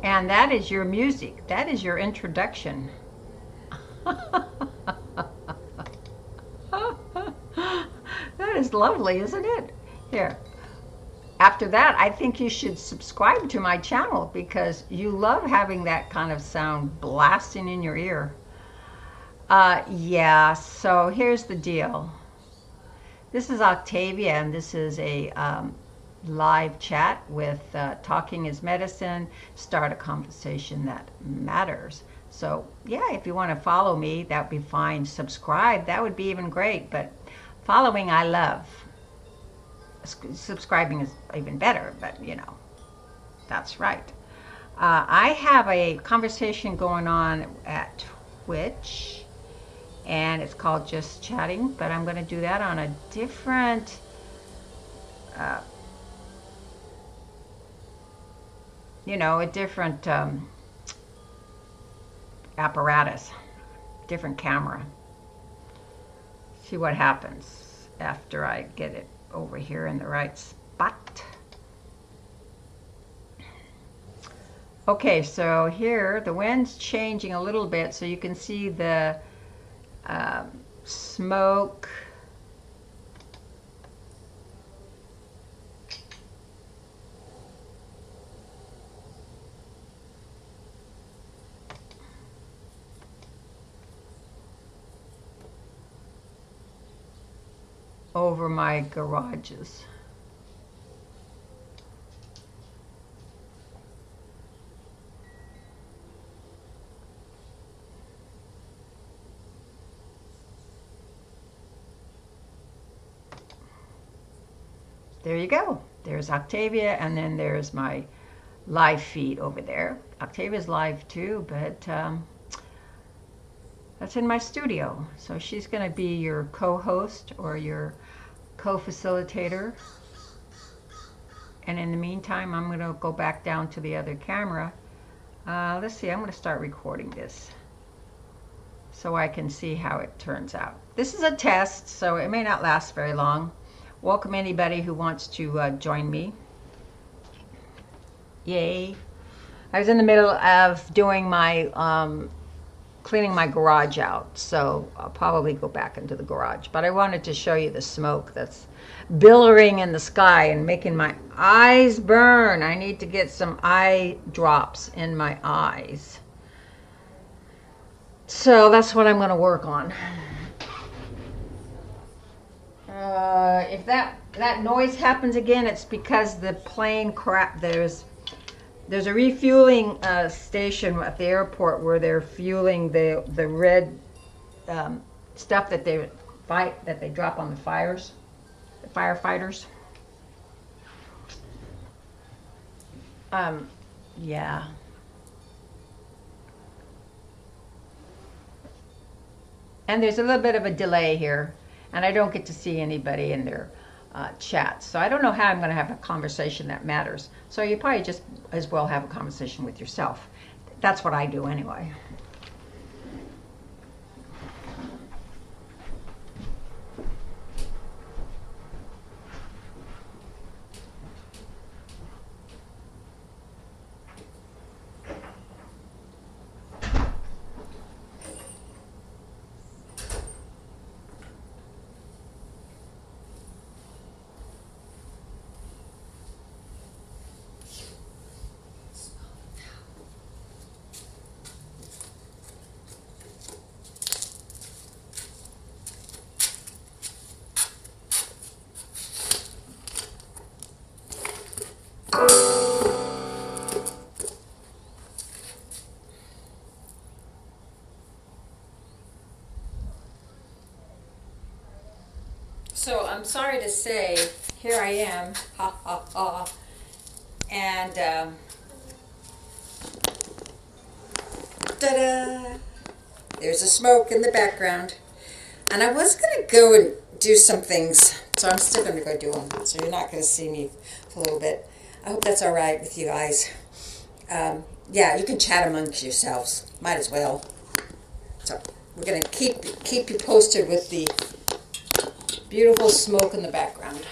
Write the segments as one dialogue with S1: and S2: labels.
S1: And that is your music. That is your introduction. That is lovely, isn't it? Here. After that, I think you should subscribe to my channel because you love having that kind of sound blasting in your ear. Yeah, so here's the deal. This is Octavia, and this is a live chat with Talking is Medicine. Start a conversation that matters. So yeah, if you want to follow me, that would be fine. Subscribe, that would be even great. But following, I love. Subscribing is even better, but you know, that's right. I have a conversation going on at Twitch, and it's called Just Chatting, but I'm going to do that on a different you know, a different apparatus, different camera. See what happens after I get it over here in the right spot. Okay, so here the wind's changing a little bit, so you can see the smoke. Over my garages. There you go. There's Octavia, and then there's my live feed over there. Octavia's live too, but that's in my studio. So she's going to be your co-host or your co-facilitator. And in the meantime, I'm going to go back down to the other camera. Let's see, I'm going to start recording this so I can see how it turns out. This is a test, so it may not last very long. Welcome anybody who wants to join me. Yay. I was in the middle of doing my cleaning my garage out, so I'll probably go back into the garage, but I wanted to show you the smoke that's billowing in the sky and making my eyes burn. I need to get some eye drops in my eyes, so that's what I'm going to work on. If that noise happens again, it's because the plane there's a refueling station at the airport where they're fueling the red stuff that they drop on the firefighters. Yeah. And there's a little bit of a delay here, and I don't get to see anybody in their chats. So I don't know how I'm going to have a conversation that matters. So you probably just as well have a conversation with yourself. That's what I do anyway. So I'm sorry to say, here I am, ha ha ha, and ta-da! There's the smoke in the background. And I was going to go and do some things, so I'm still going to go do them. So you're not going to see me for a little bit. I hope that's all right with you guys. Yeah, you can chat amongst yourselves. Might as well. So we're going to keep you posted with the beautiful smoke in the background.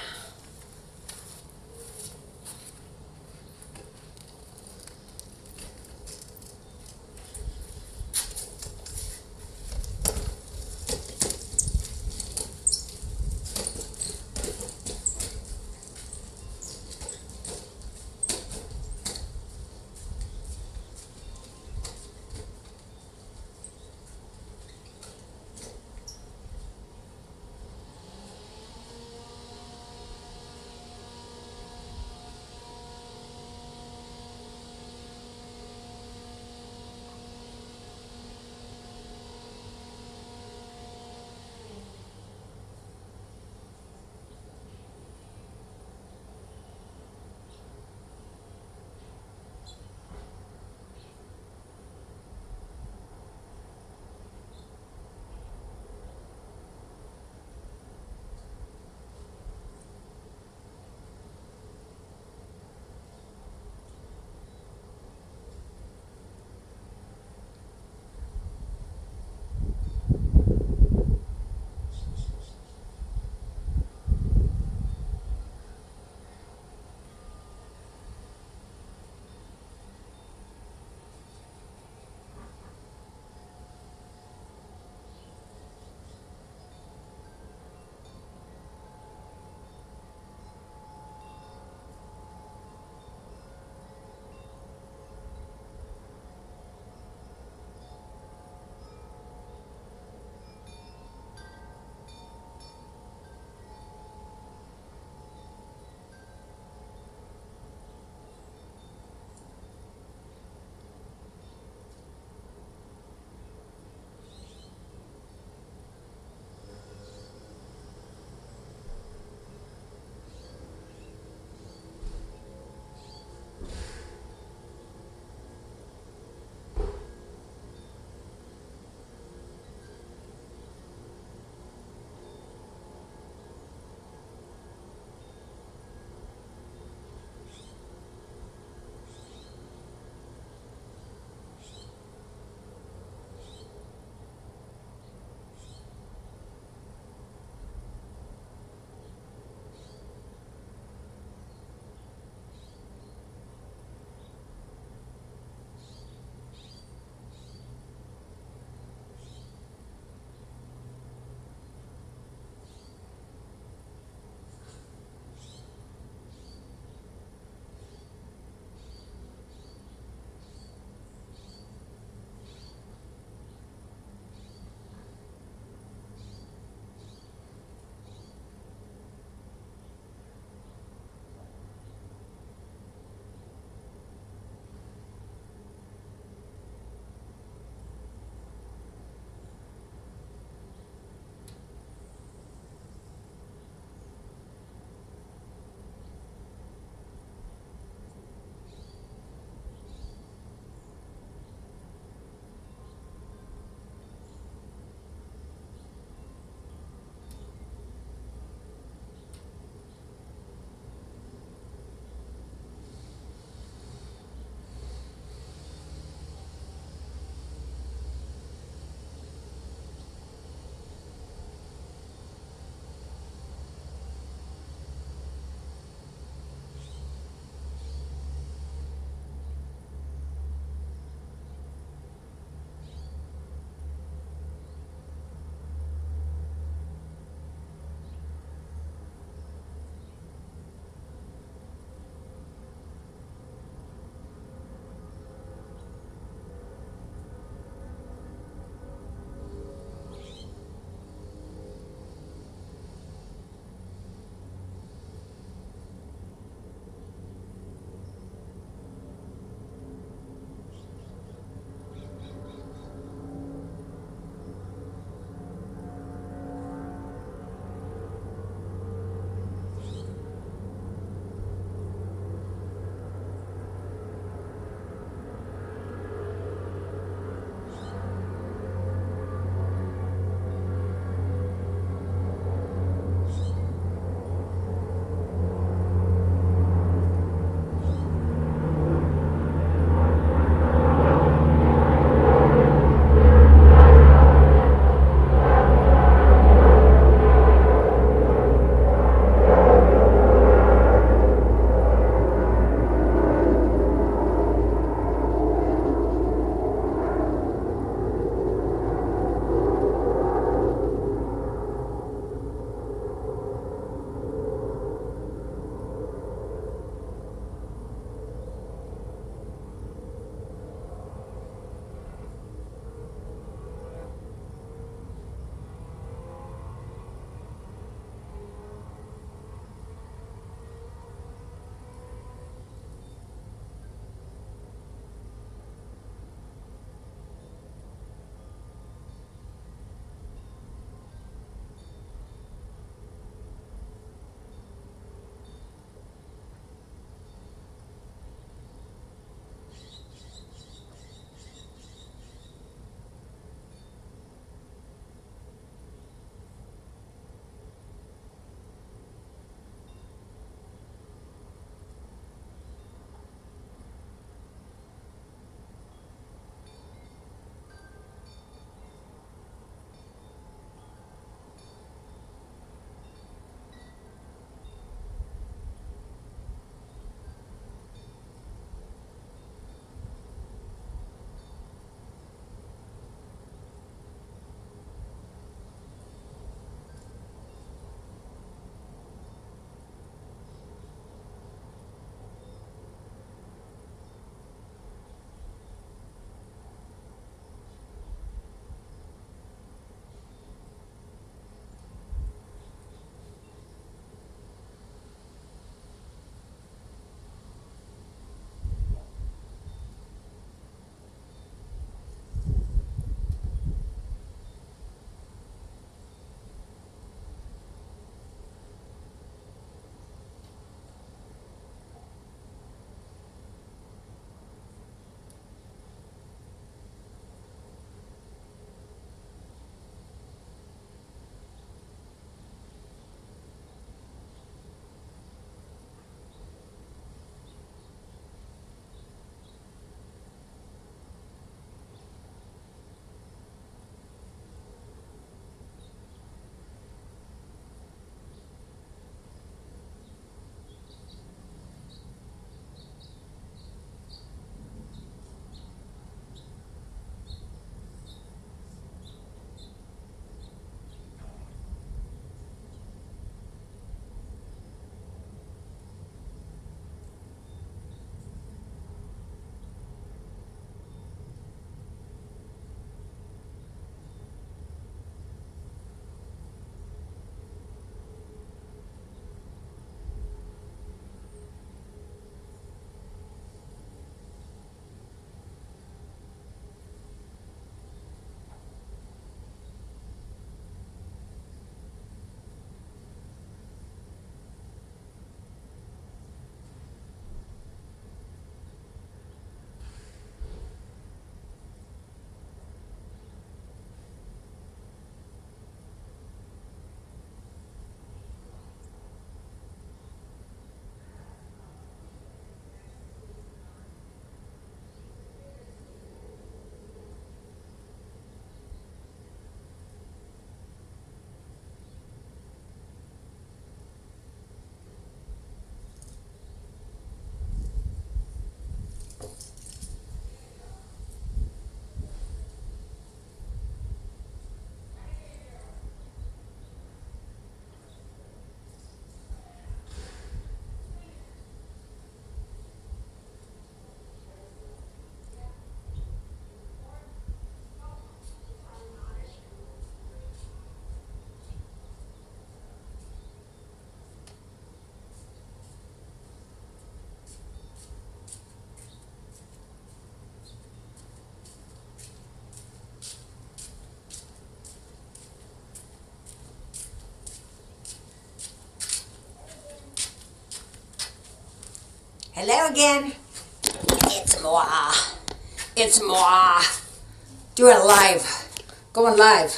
S2: Hello again. It's moi. It's moi. Doing live. Going live.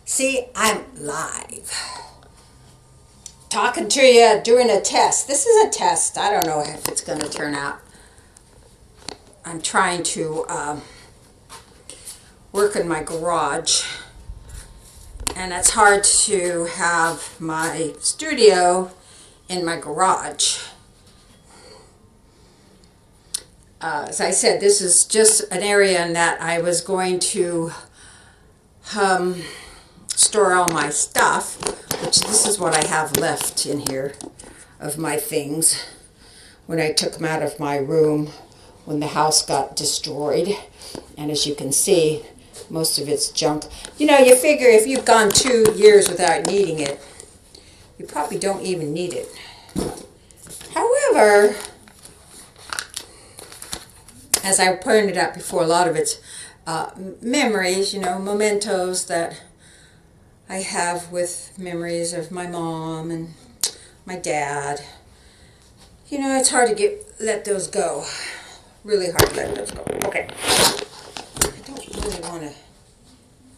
S2: See, I'm live. Talking to you, doing a test. This is a test. I don't know if it's going to turn out. I'm trying to work in my garage. And it's hard to have my studio in my garage. As I said, this is just an area in that I was going to store all my stuff, which this is what I have left in here of my things when I took them out of my room when the house got destroyed. And as you can see, most of it's junk. You know, you figure if you've gone 2 years without needing it, you probably don't even need it. However, as I pointed out before, a lot of it's memories, you know, mementos that I have with memories of my mom and my dad. You know, it's hard to let those go. Really hard to let those go. Okay. I don't really want to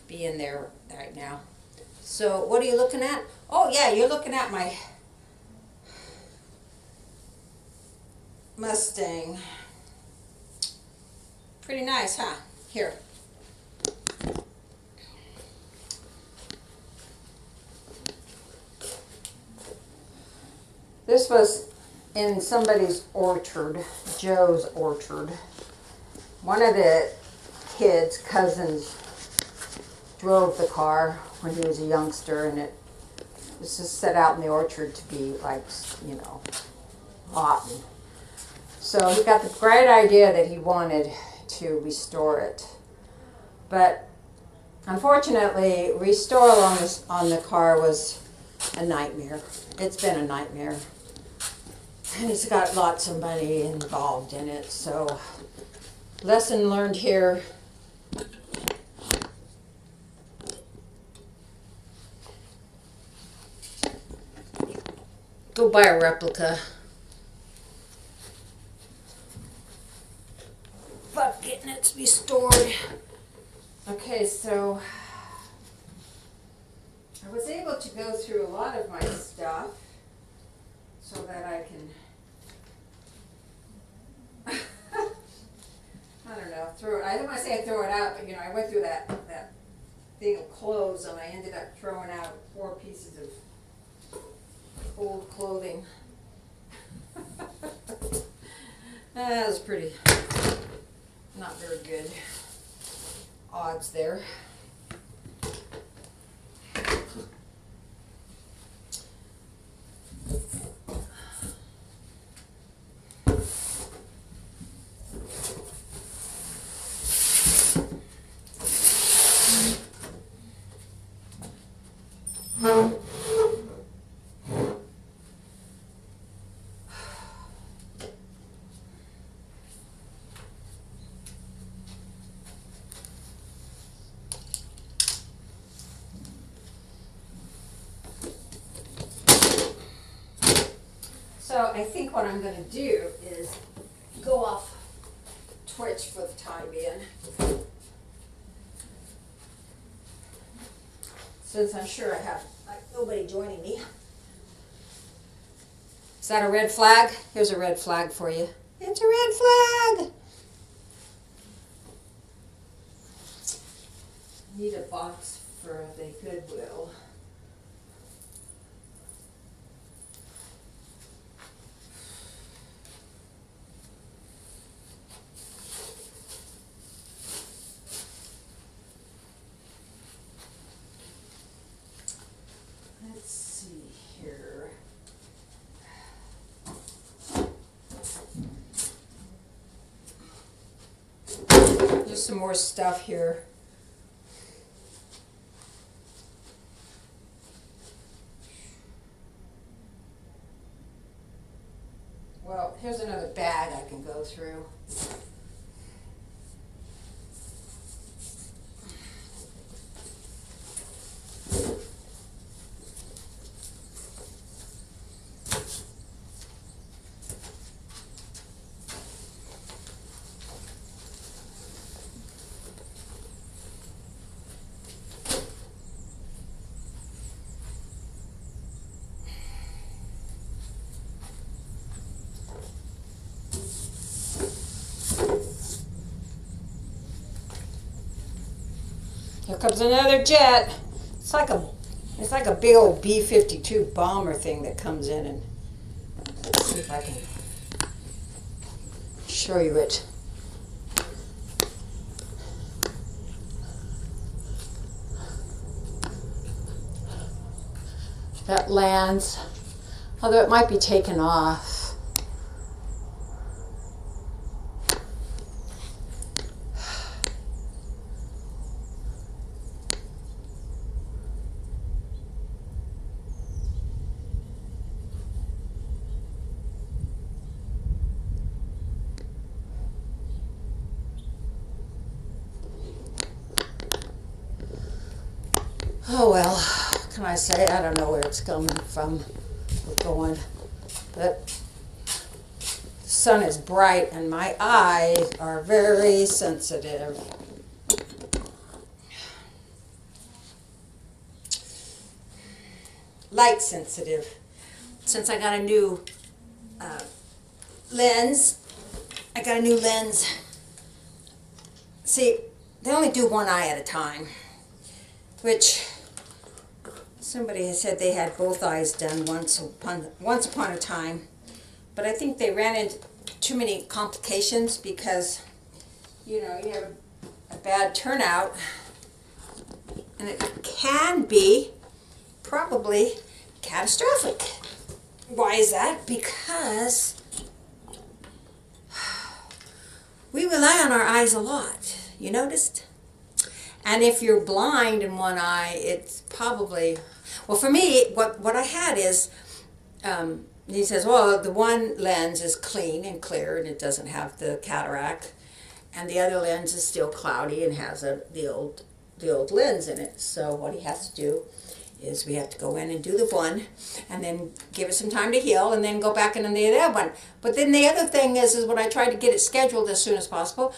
S2: be in there right now. So, what are you looking at? Oh, yeah, you're looking at my Mustang. Pretty nice, huh? Here. This was in somebody's orchard, Joe's orchard. One of the kids, cousins, drove the car when he was a youngster, and it was just set out in the orchard to be like, you know, rotten. So he got the great idea that he wanted to restore it. But unfortunately, restore on the car was a nightmare. It's been a nightmare. And he's got lots of money involved in it. So lesson learned here. Go buy a replica. Fuck getting it to be stored. Okay, so I was able to go through a lot of my stuff so that I can I don't know, throw it. I don't want to say I throw it out, but you know, I went through that thing of clothes and I ended up throwing out 4 pieces of old clothing. That was pretty not very good odds there. So I think what I'm going to do is go off Twitch for the time being. Since I'm sure I have nobody joining me. Is that a red flag? Here's a red flag for you. It's a red flag! Need a box for the Goodwill. Let's see here. There's some more stuff here. Well, here's another bag I can go through. comes another jet. It's like a big old B-52 bomber thing that comes in, and let's see if I can show you it. That lands, although it might be taken off. Oh well, what can I say? I don't know where it's coming from or going, but the sun is bright and my eyes are very sensitive. Light sensitive. Since I got a new lens, See, they only do one eye at a time, which somebody has said they had both eyes done once upon a time, but I think they ran into too many complications because, you know, you have a bad turnout, and it can be probably catastrophic. Why is that? Because we rely on our eyes a lot. You noticed? And if you're blind in one eye, it's probably, well, for me, what I had is, he says, well, the one lens is clean and clear and it doesn't have the cataract, and the other lens is still cloudy and has the old lens in it. So what he has to do is we have to go in and do the one and then give it some time to heal and then go back in and do the other one. But then the other thing is when I tried to get it scheduled as soon as possible,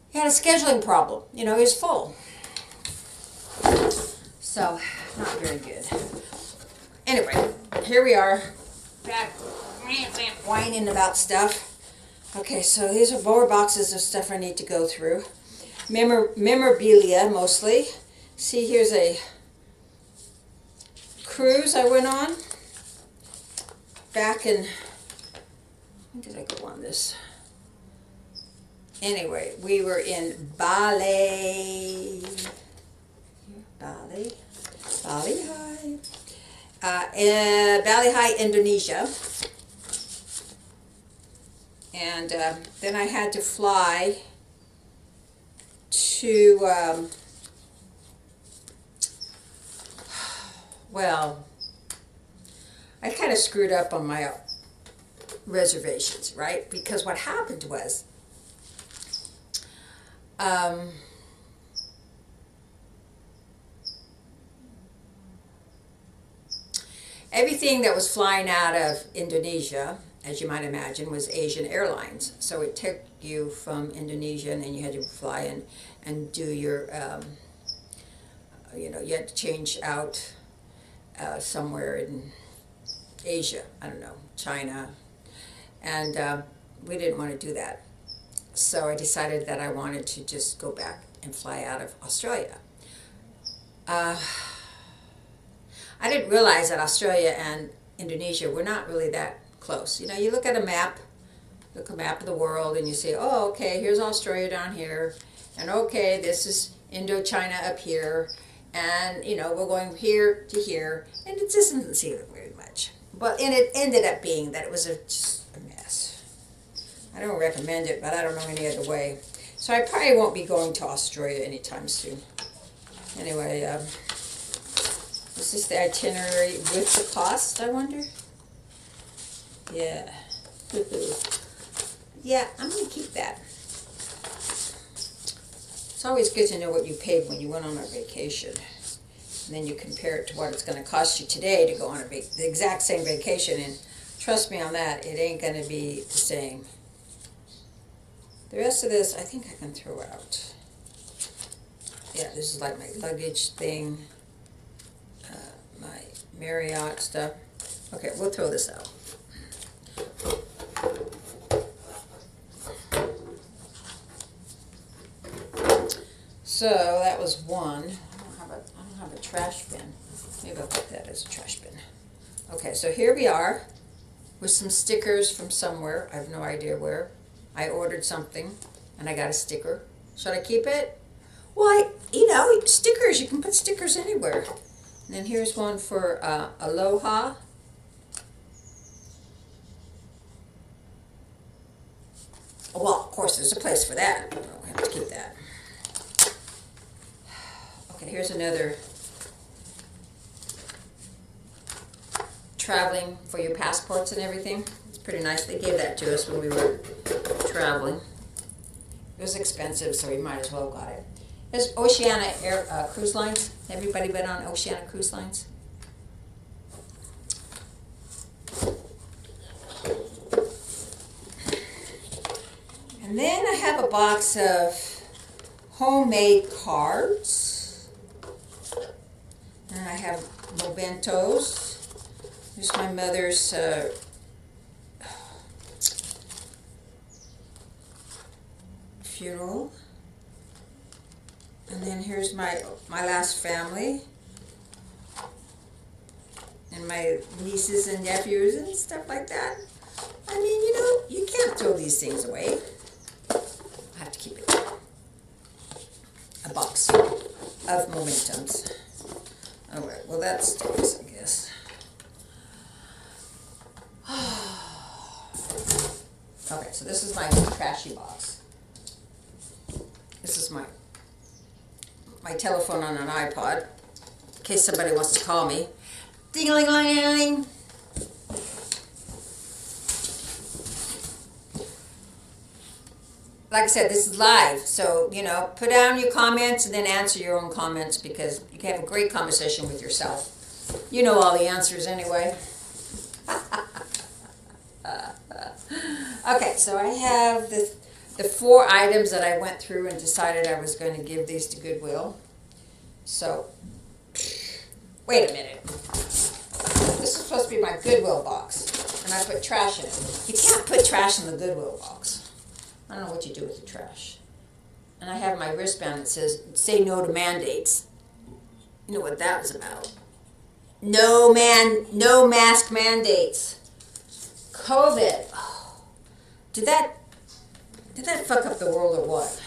S2: he had a scheduling problem. You know, he was full. So, not very good. Anyway, here we are, back whining about stuff. Okay, so these are more boxes of stuff I need to go through. Memorabilia, mostly. See, here's a cruise I went on back in, when did I go on this? Anyway, we were in Bali High, Indonesia, and then I had to fly to, well, I kind of screwed up on my reservations, right? Because what happened was, everything that was flying out of Indonesia, as you might imagine, was Asian Airlines. So it took you from Indonesia, and then you had to fly in and do your, you know, you had to change out somewhere in Asia, I don't know, China, and we didn't want to do that. So I decided that I wanted to just go back and fly out of Australia. I didn't realize that Australia and Indonesia were not really that close. You know, you look at a map of the world, and you say, oh, okay, here's Australia down here, and okay, this is Indochina up here, and, you know, we're going here to here, and it just doesn't seem very much. But and it ended up being that it was just a mess. I don't recommend it, but I don't know any other way. So I probably won't be going to Australia anytime soon. Anyway, is this the itinerary with the cost, I wonder? Yeah. Yeah, I'm going to keep that. It's always good to know what you paid when you went on a vacation. And then you compare it to what it's going to cost you today to go on the exact same vacation. And trust me on that, it ain't going to be the same. The rest of this, I think I can throw out. Yeah, this is like my luggage thing, my Marriott stuff. Okay, we'll throw this out. So that was one. I don't have a trash bin. Maybe I'll put that as a trash bin. Okay, so here we are with some stickers from somewhere. I have no idea where. I ordered something and I got a sticker. Should I keep it? Well, stickers, you can put stickers anywhere. And then here's one for Aloha. Well, of course, there's a place for that. I don't have to keep that. Okay, here's another traveling for your passports and everything. It's pretty nice. They gave that to us when we were traveling. It was expensive, so we might as well got it. There's Oceania Cruise Lines. Everybody been on Oceania Cruise Lines? And then I have a box of homemade cards. And I have mementos. Here's my mother's funeral. And then here's my last family. And my nieces and nephews and stuff like that. I mean, you can't throw these things away. I have to keep it. A box of mementos. All right, well that stinks, I guess. Okay, so this is my trashy box. This is my telephone on an iPod, in case somebody wants to call me. Ding-a-ling-a-ling-a-ling. Like I said, this is live, so, put down your comments and then answer your own comments because you can have a great conversation with yourself. You know all the answers anyway. Okay, so I have the 4 items that I went through and decided I was going to give these to Goodwill. So, wait a minute. This is supposed to be my Goodwill box, and I put trash in it. You can't put trash in the Goodwill box. I don't know what you do with the trash. And I have my wristband that says, say no to mandates. You know what that was about. No mask mandates. COVID. Oh, did that fuck up the world or what?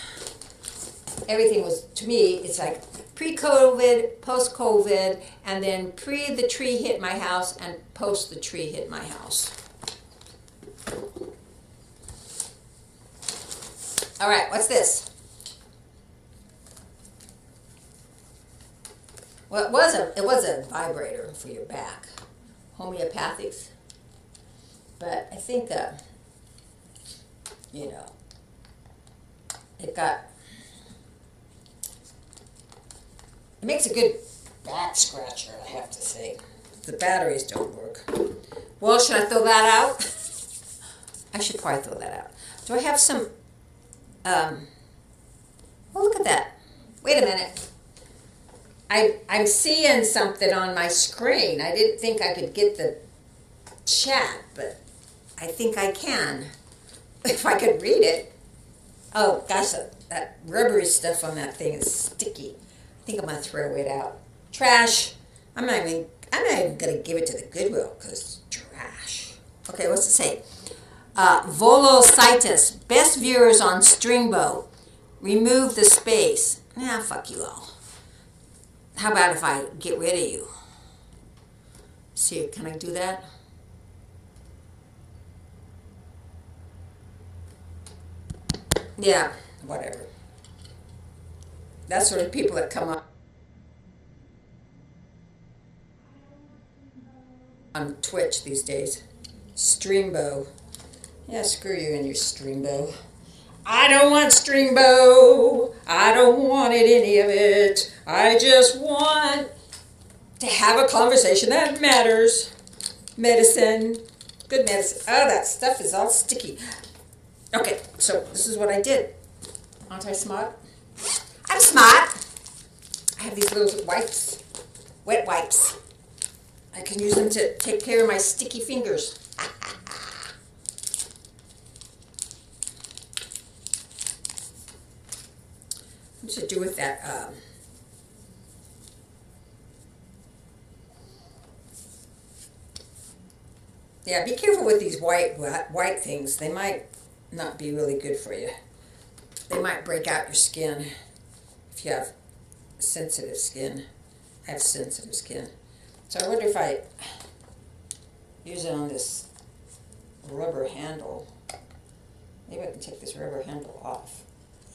S2: Everything was, to me, it's like pre-COVID, post-COVID, and then pre the tree hit my house and post the tree hit my house. All right, what's this? Well, it was a vibrator for your back, homeopathics. But I think it makes a good back scratcher, I have to say. The batteries don't work. Well, should I throw that out? I should probably throw that out. Do I have some, oh, look at that. Wait a minute. I'm seeing something on my screen. I didn't think I could get the chat, but I think I can. If I could read it. Oh, gosh, that rubbery stuff on that thing is sticky. I think I'm going to throw it out. Trash. I'm not even going to give it to the Goodwill because it's trash. Okay, what's it say? Volocitus. Best viewers on Stringbow. Remove the space. Nah, fuck you all. How about if I get rid of you? See, can I do that? Yeah, whatever. That's sort of people that come up on Twitch these days. Streambow. Yeah, screw you and your Streambow. I don't want Streambow. I don't want any of it. I just want to have a conversation that matters. Medicine. Good medicine. Oh, that stuff is all sticky. Okay, so this is what I did. Aren't I smart? I'm smart. I have these little wipes. Wet wipes. I can use them to take care of my sticky fingers. to do with that. Yeah, be careful with these white things. They might not be really good for you. They might break out your skin if you have sensitive skin. I have sensitive skin. So I wonder if I use it on this rubber handle. Maybe I can take this rubber handle off.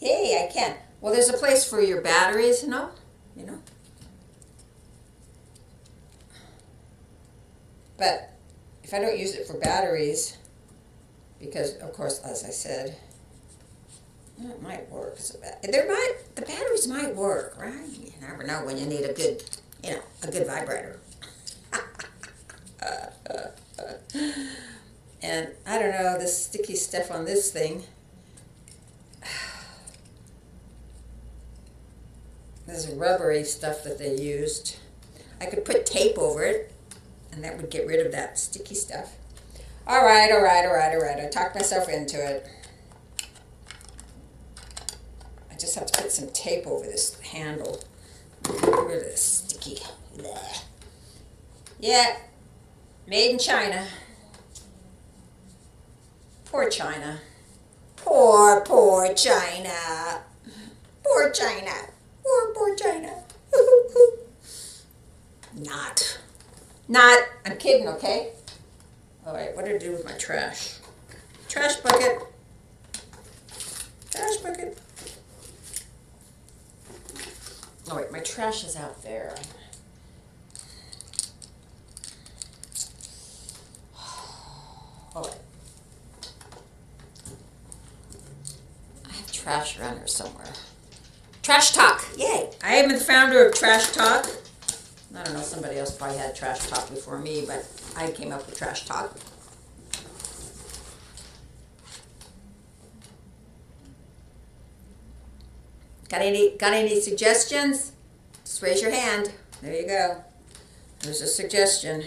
S2: Yay, I can. Well, there's a place for your batteries, you know? But if I don't use it for batteries, because of course, as I said, it might work. The batteries might work, right? You never know when you need a good vibrator. And I don't know, this sticky stuff on this thing. This rubbery stuff that they used. I could put tape over it, and that would get rid of that sticky stuff. All right. I talked myself into it. I just have to put some tape over this handle. Get rid of this sticky. Blech. Yeah, made in China. Poor China. Poor China. Poor China. Poor China. Not. I'm kidding, okay? All right, what do I do with my trash? Trash bucket. Trash bucket. Oh, wait, my trash is out there. All right. I have trash around here somewhere. Trash Talk. Yay. I am the founder of Trash Talk. I don't know, somebody else probably had Trash Talk before me, but I came up with Trash Talk. Got any suggestions? Just raise your hand. There you go. There's a suggestion.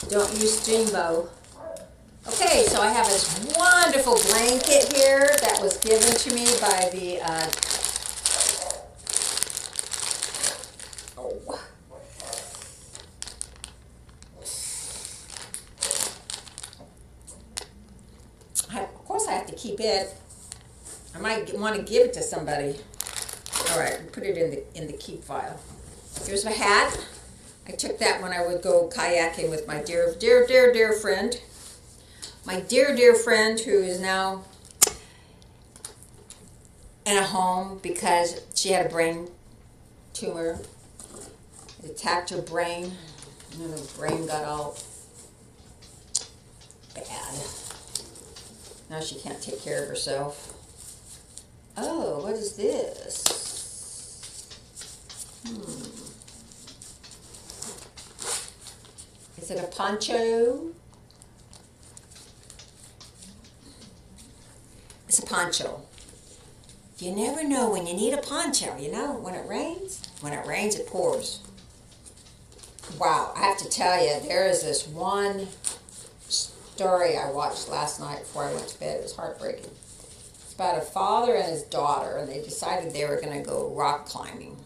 S2: Don't use Steamboat. Okay, so I have this wonderful blanket here that was given to me by the of course I have to keep it. I might want to give it to somebody. All right, put it in the keep file. Here's my hat. I took that when I would go kayaking with my dear friend. My dear friend who is now in a home because she had a brain tumor. It attacked her brain, and then her brain got all bad. Now she can't take care of herself. Oh, what is this? Is it a poncho? It's a poncho. You never know when you need a poncho, you know? When it rains, it pours. Wow, I have to tell you, there is this one story I watched last night before I went to bed. It was heartbreaking. It's about a father and his daughter, and they decided they were going to go rock climbing.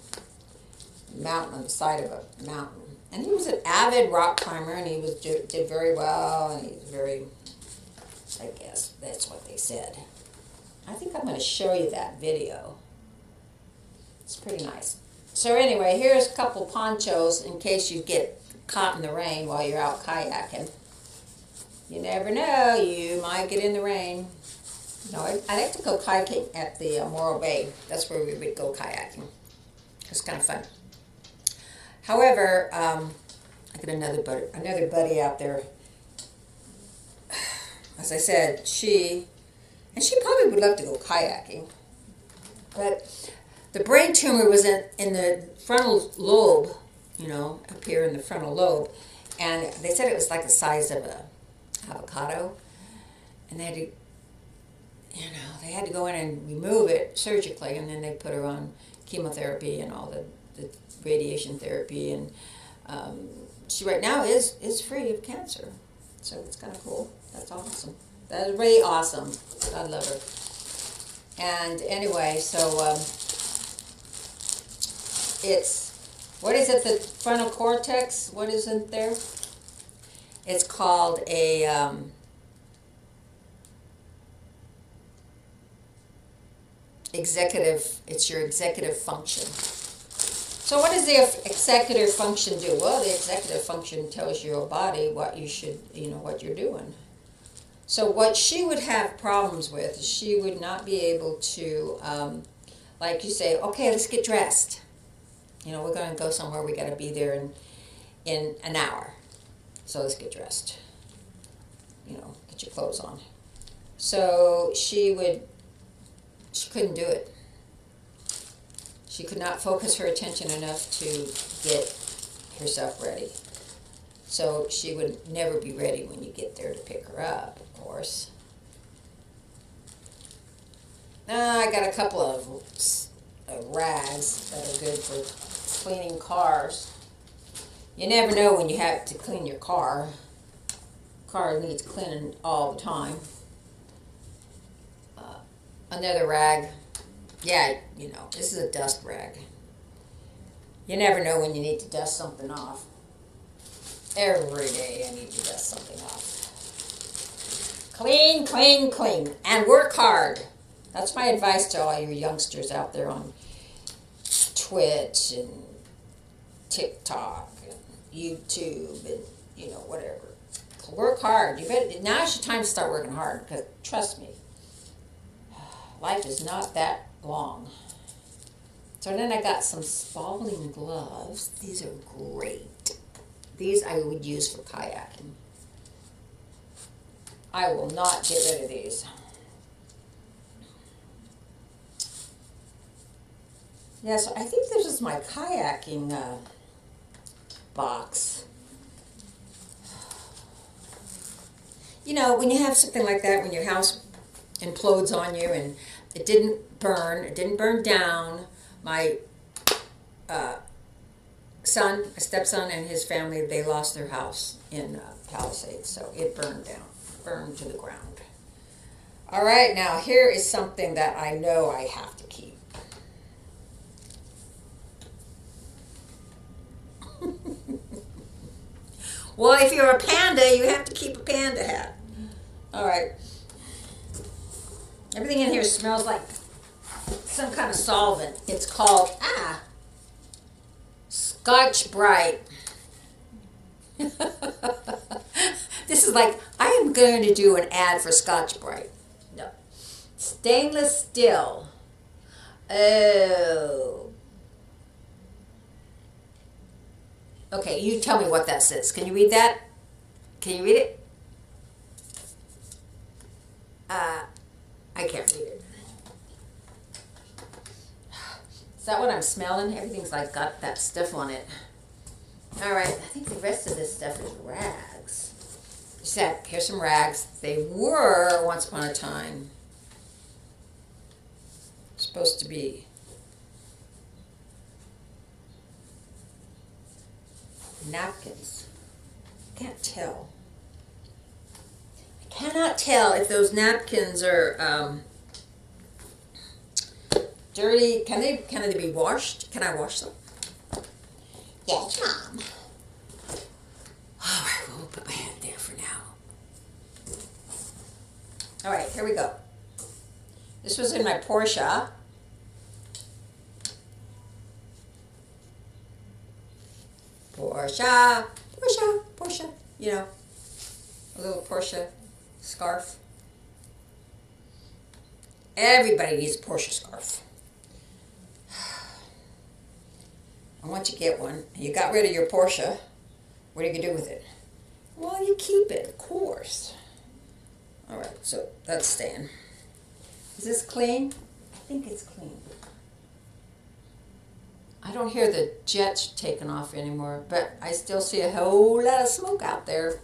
S2: A mountain on the side of a mountain. And he was an avid rock climber, and he did very well, and he was very, I guess that's what they said. I think I'm going to show you that video. It's pretty nice. So anyway, here's a couple ponchos in case you get caught in the rain while you're out kayaking. You never know, you might get in the rain. No, I like to go kayaking at the Morro Bay. That's where we would go kayaking. It's kind of fun. However, I got another buddy out there. As I said, she probably would love to go kayaking, but the brain tumor was in the frontal lobe, you know, up here in the frontal lobe, and they said it was like the size of a avocado, and they had to go in and remove it surgically, and then they put her on chemotherapy and all the radiation therapy, and she right now is free of cancer, so it's kind of cool. That's awesome. That's really awesome. I love her. And anyway, so it's, what is it, the frontal cortex? What is it there? It's called a it's your executive function. So what does the executive function do? Well, the executive function tells your body what you should, what you're doing. So what she would have problems with is she would not be able to, like you say, okay, let's get dressed. We're going to go somewhere. We got to be there in an hour. So let's get dressed. Get your clothes on. So she couldn't do it. She could not focus her attention enough to get herself ready. So she would never be ready when you get there to pick her up, of course. I got a couple of rags that are good for cleaning cars. You never know when you have to clean your car. Car needs cleaning all the time. Another rag. Yeah, this is a dust rag. You never know when you need to dust something off. Every day I need to dust something off. Clean, clean, clean. And work hard. That's my advice to all you youngsters out there on Twitch and TikTok and YouTube and, whatever. Work hard. Now's your time to start working hard, because trust me, life is not that long. So then I got some Spalding gloves. These are great. These I would use for kayaking. I will not get rid of these. Yeah, so I think this is my kayaking box. When you have something like that, when your house implodes on you and it didn't burn down. My stepson and his family, they lost their house in Palisades, so it burned to the ground. All right, now here is something that I know I have to keep. Well, if you're a panda, you have to keep a panda hat. All right. Everything in here smells like some kind of solvent. It's called, Scotch Brite. This is like, I am going to do an ad for Scotch Brite. No. Stainless steel. Oh. Okay, you tell me what that says. Can you read that? Can you read it? I can't read it. Is that what I'm smelling? Everything's like got that stuff on it. All right, I think the rest of this stuff is rags. Here's some rags. They were, once upon a time, supposed to be napkins. Can't tell. I cannot tell if those napkins are dirty. Can they be washed? Can I wash them? Yes, Mom. All right, we'll put my hand there for now. All right, here we go. This was in my Porsche. Porsche, Porsche, Porsche. A little Porsche scarf. Everybody needs a Porsche scarf. And once you get one, and you got rid of your Porsche, what are you going to do with it? Well, you keep it, of course. All right, so that's staying. Is this clean? I think it's clean. I don't hear the jets taking off anymore, but I still see a whole lot of smoke out there.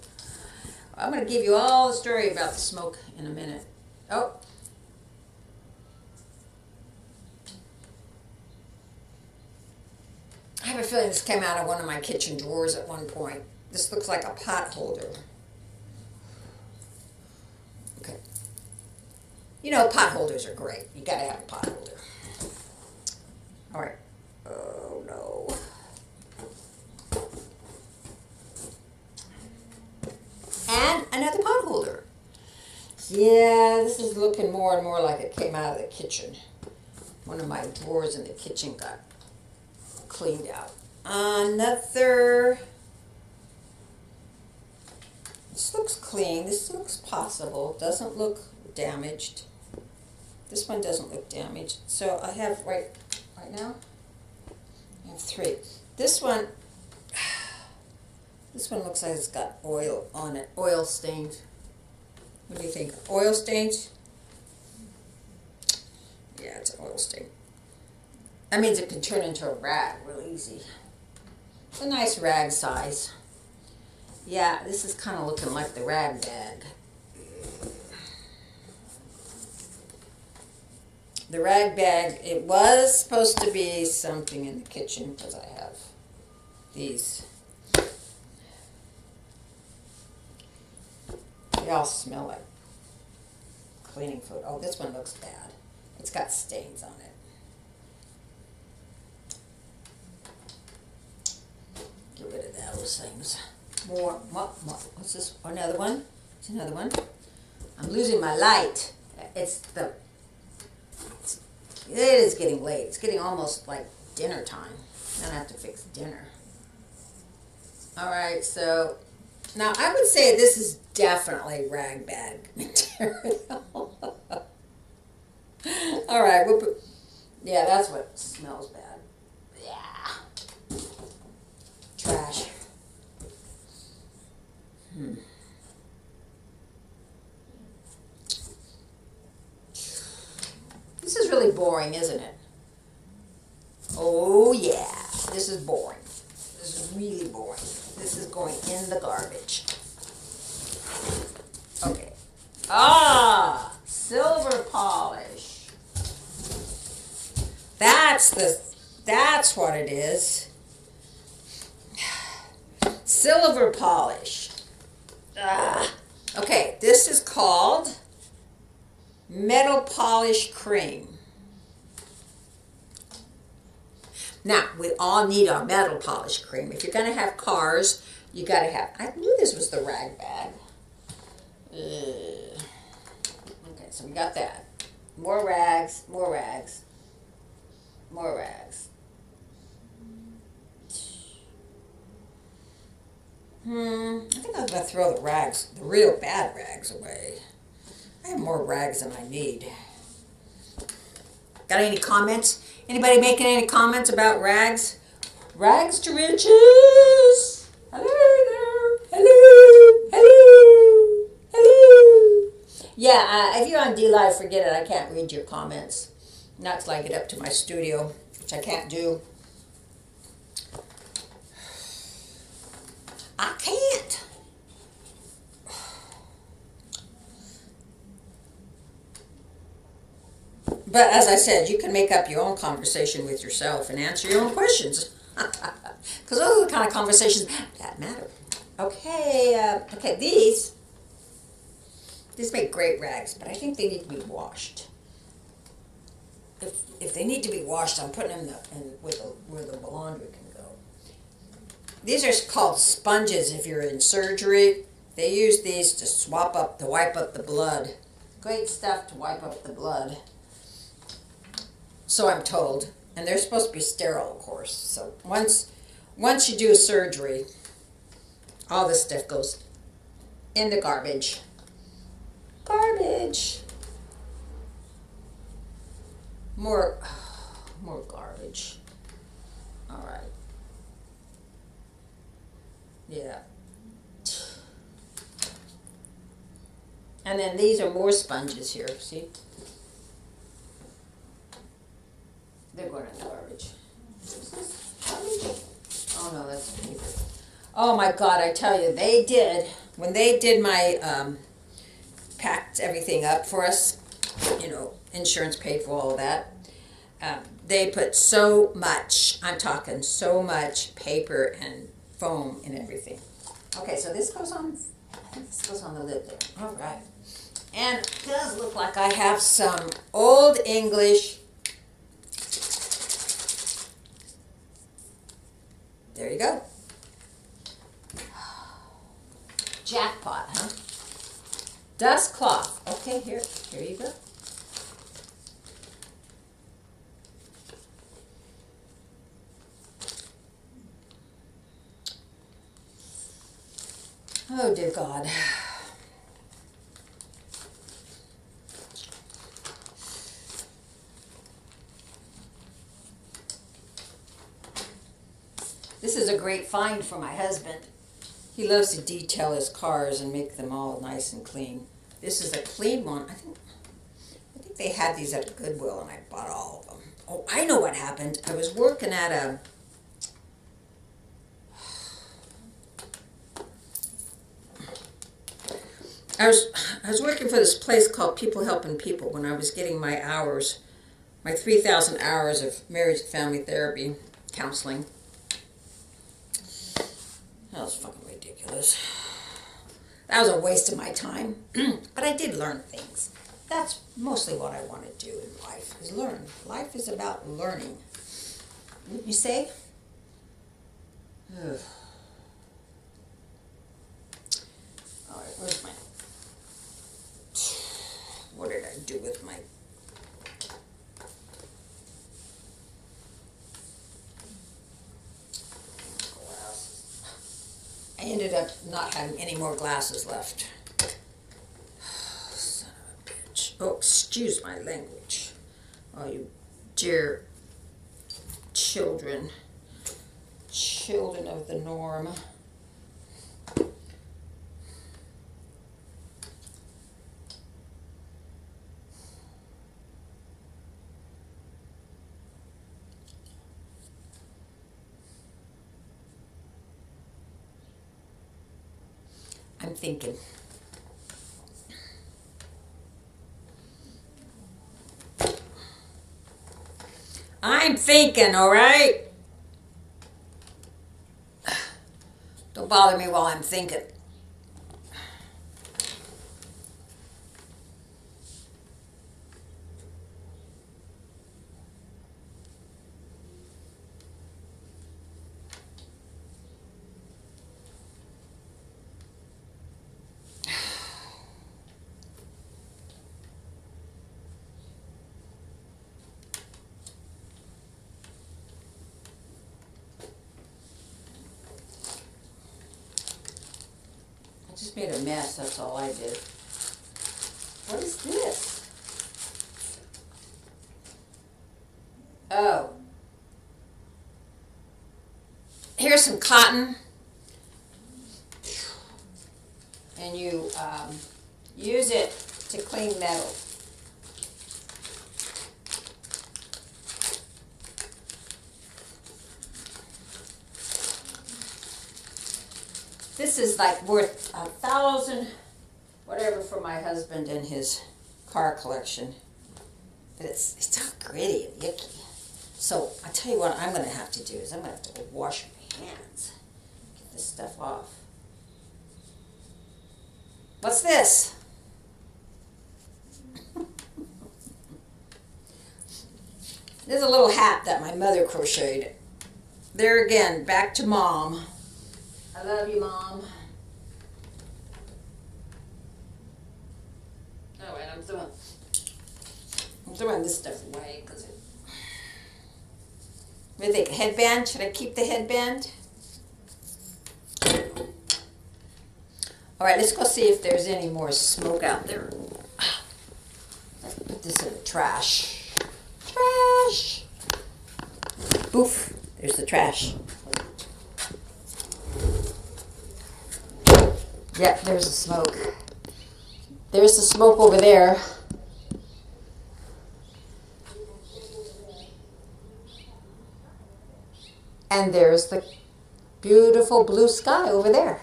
S2: I'm going to give you all the story about the smoke in a minute. Oh. I have a feeling this came out of one of my kitchen drawers at one point. This looks like a pot holder. Okay. You know, pot holders are great. You gotta have a pot holder. All right. Oh no. And another pot holder. Yeah, this is looking more and more like it came out of the kitchen. One of my drawers in the kitchen got cleaned out. Another. This looks clean. This looks possible. Doesn't look damaged. This one doesn't look damaged. So I have right now, I have 3. This one looks like it's got oil on it. Oil stains. What do you think? Oil stains? Yeah, it's an oil stain. That means it can turn into a rag real easy. It's a nice rag size. Yeah, this is kind of looking like the rag bag. The rag bag, it was supposed to be something in the kitchen because I have these. They all smell like cleaning fluid. Oh, this one looks bad. It's got stains on it. Get rid of those things. More. What's this? Oh, another one? It's another one. I'm losing my light. It is getting late. It's getting almost like dinner time. Then I have to fix dinner. All right, so now I would say this is definitely rag bag material. All right, we'll put. Yeah, that's what smells bad. Yeah. Trash. This is really boring, isn't it? Oh yeah, this is boring. This is really boring. This is going in the garbage. Okay. Silver polish. That's what it is. Silver polish. Okay, this is called metal polish cream. Now, we all need our metal polish cream. If you're going to have cars, you got to have. I knew this was the rag bag. Okay, so we got that. More rags, more rags, more rags. I think I'm going to throw the rags, the real bad rags, away. I have more rags than I need. Got any comments? Anybody making any comments about rags? Rags to riches. Hello there. Hello. Hello. Hello. Yeah, if you're on D-Live, forget it. I can't read your comments. Not till I get up to my studio, which I can't do. I can't. But as I said, you can make up your own conversation with yourself and answer your own questions. Because those are the kind of conversations that matter. Okay, these make great rags, but I think they need to be washed. If they need to be washed, I'm putting them where the laundry can go. These are called sponges if you're in surgery. They use these to wipe up the blood. Great stuff to wipe up the blood. So I'm told. And they're supposed to be sterile, of course. So once you do a surgery, all this stuff goes in the garbage. Garbage. More garbage. All right. Yeah. And then these are more sponges here, see? They're going in the garbage. Is this garbage? Oh no, that's paper. Oh my God, I tell you, when they did my, packed everything up for us, insurance paid for all of that, they put so much, I'm talking so much paper and foam and everything. Okay, so this goes on, I think this goes on the lid there. All right. And it does look like I have some Old English. There you go. Jackpot, huh? Dust cloth. Okay, here you go. Oh, dear God. This is a great find for my husband. He loves to detail his cars and make them all nice and clean. This is a clean one. I think they had these at Goodwill and I bought all of them. Oh, I know what happened. I was working at a... I was working for this place called People Helping People when I was getting my hours, my 3,000 hours of marriage and family therapy counseling. That was fucking ridiculous. That was a waste of my time. But I did learn things. That's mostly what I want to do in life, is learn. Life is about learning. Wouldn't you say? Ugh. All right, where's my... What did I do with my... glasses? I ended up not having any more glasses left. Son of a bitch. Oh, excuse my language. Oh, you dear children. Children of the norm. I'm thinking. I'm thinking, all right? Don't bother me while I'm thinking. Just made a mess, that's all I did. What is this? Oh. Here's some cotton. And you use it to clean metal. This is like worth 1,000, whatever, for my husband and his car collection. But it's all gritty and yucky. So I tell you what I'm going to have to do is I'm going to have to go wash my hands. Get this stuff off. What's this? This is a little hat that my mother crocheted. There again, back to Mom. I love you, Mom. Oh, wait, I'm throwing this stuff away because it... What do you think? Headband? Should I keep the headband? All right, let's go see if there's any more smoke out there. Let's put this in the trash. Trash! Oof, there's the trash. Yep, there's the smoke. There's the smoke over there. And there's the beautiful blue sky over there.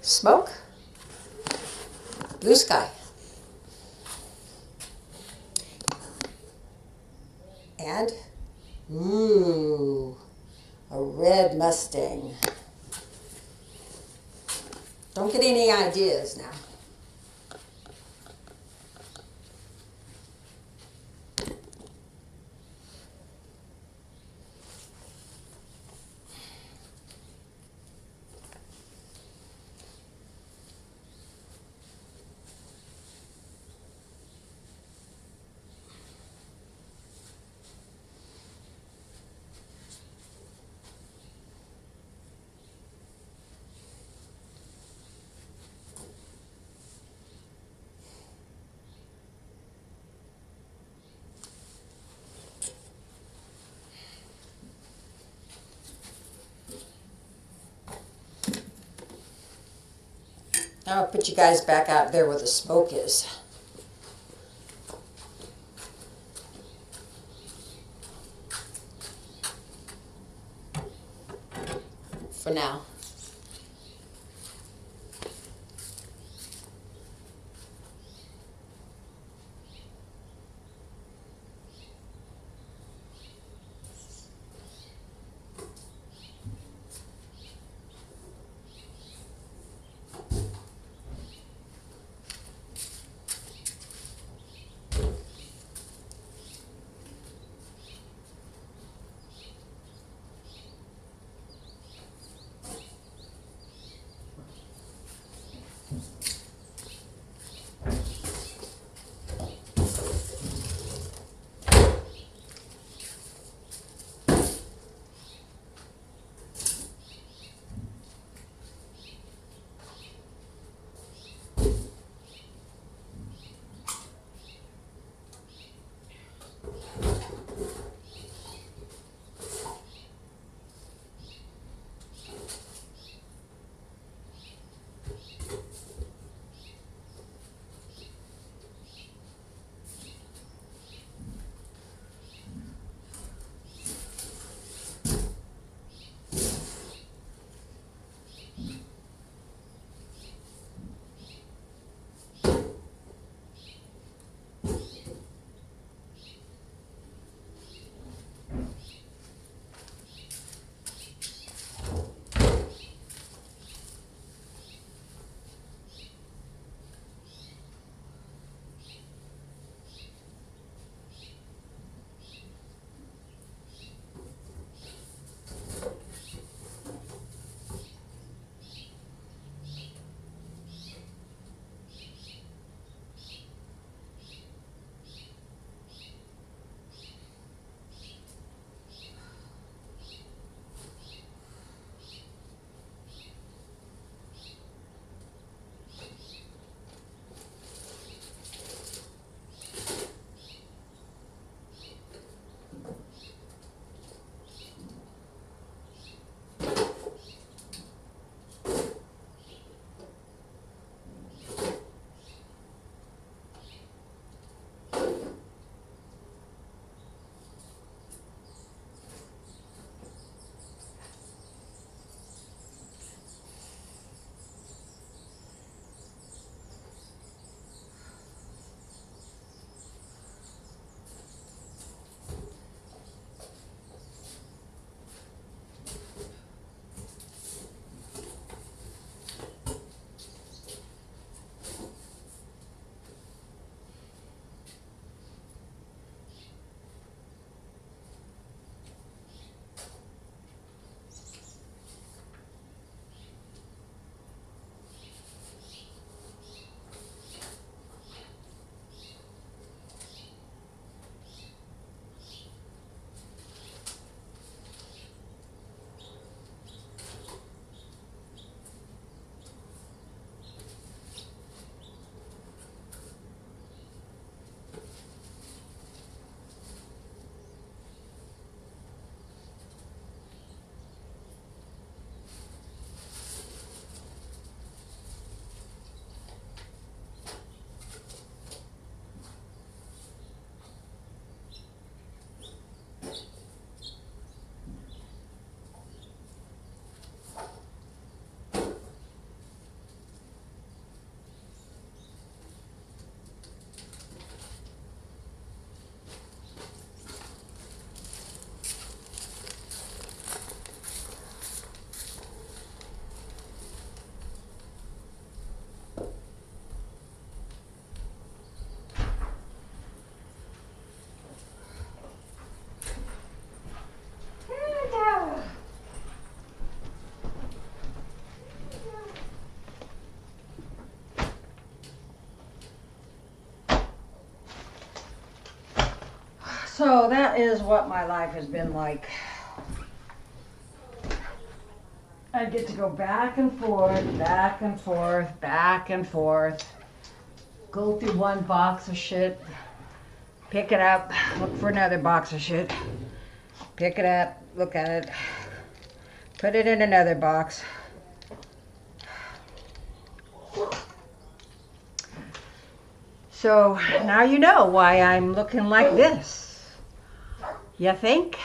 S2: Smoke, blue sky. And, ooh, a red Mustang. Don't get any ideas now. I'll put you guys back out there where the smoke is. For now.
S1: So that is what my life has been like. I get to go back and forth, back and forth, back and forth. Go through one box of shit, pick it up, look for another box of shit, pick it up, look at it, put it in another box. So now you know why I'm looking like this. You think?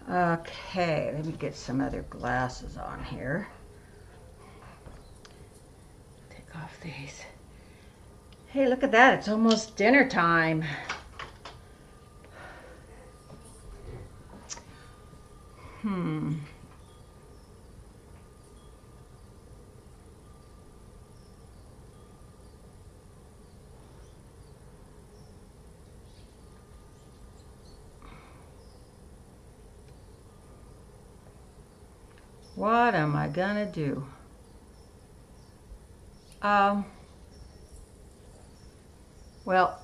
S1: Okay, let me get some other glasses on here. Take off these. Hey, look at that. It's almost dinner time. What am I gonna do? Well,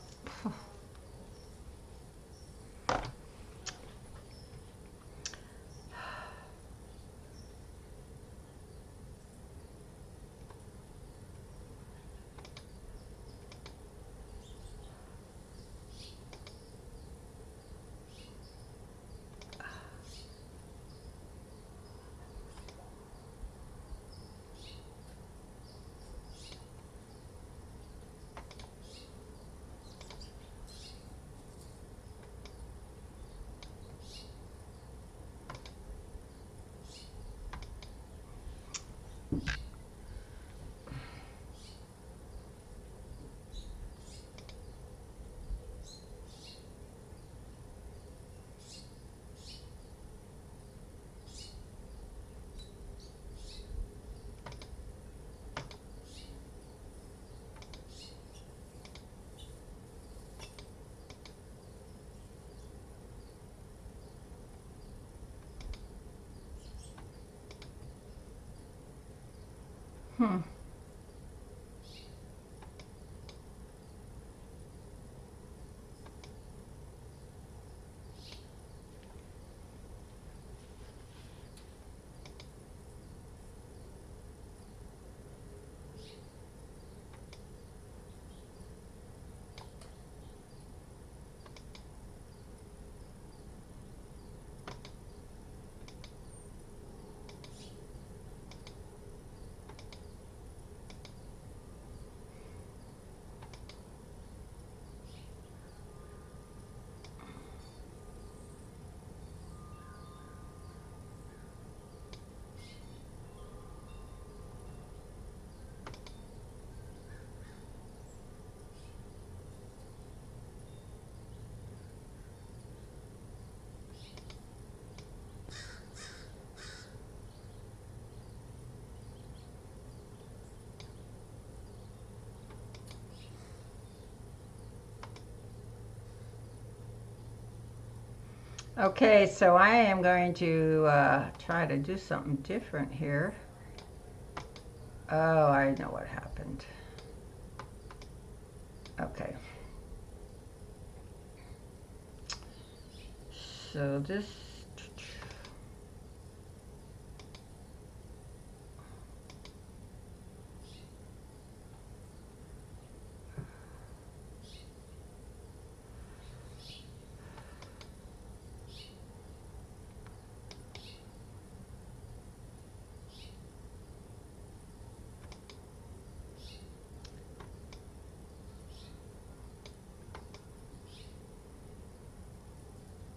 S1: okay, so I am going to try to do something different here. Oh, I know what happened. Okay. So this...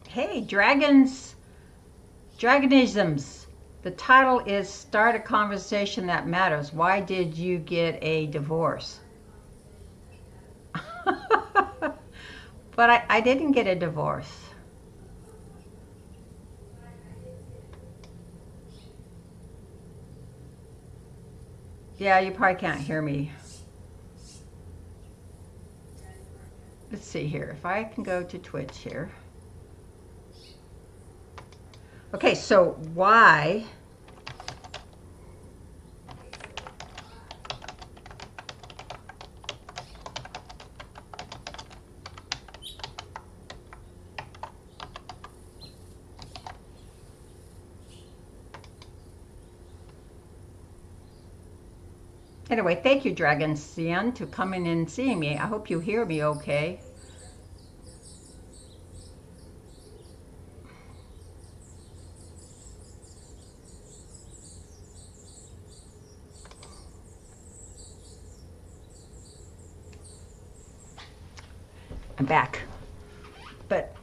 S1: Hey, Dragonisms. The title is Start a Conversation That Matters. Why did you get a divorce? But I didn't get a divorce. Yeah, you probably can't hear me. Let's see here. If I can go to Twitch here. Okay, so why? Anyway, thank you, Dragon Cian, to coming in and seeing me. I hope you hear me okay. I'm back. But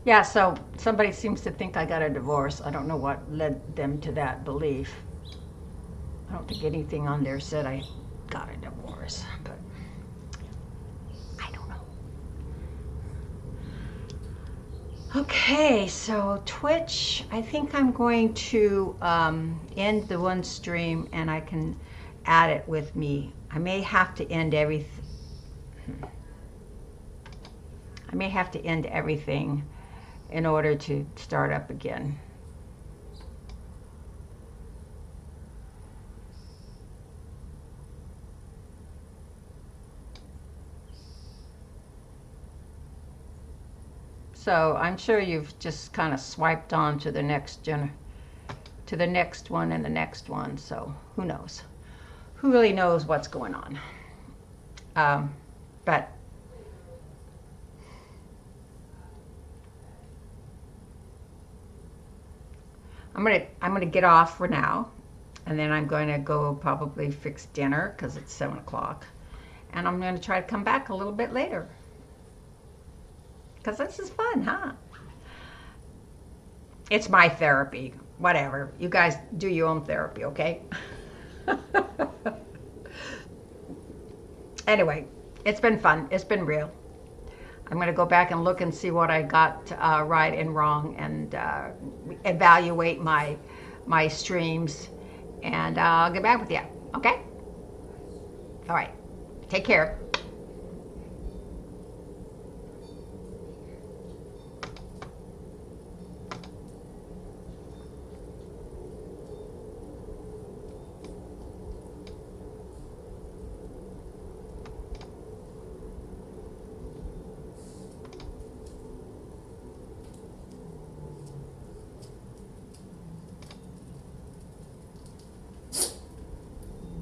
S1: yeah, so somebody seems to think I got a divorce. I don't know what led them to that belief. I don't think anything on there said I got a divorce, but I don't know. Okay, so Twitch, I think I'm going to end the one stream and I can add it with me. I may have to end everything. I may have to end everything in order to start up again. So I'm sure you've just kind of swiped on to the next one and the next one. So who knows? Who really knows what's going on? But I'm gonna get off for now, and then I'm going to go probably fix dinner because it's 7 o'clock, and I'm going to try to come back a little bit later. Because this is fun, huh? It's my therapy. Whatever. You guys do your own therapy, okay? Anyway, it's been fun. It's been real. I'm going to go back and look and see what I got right and wrong and evaluate my streams. And I'll get back with you, okay? All right. Take care.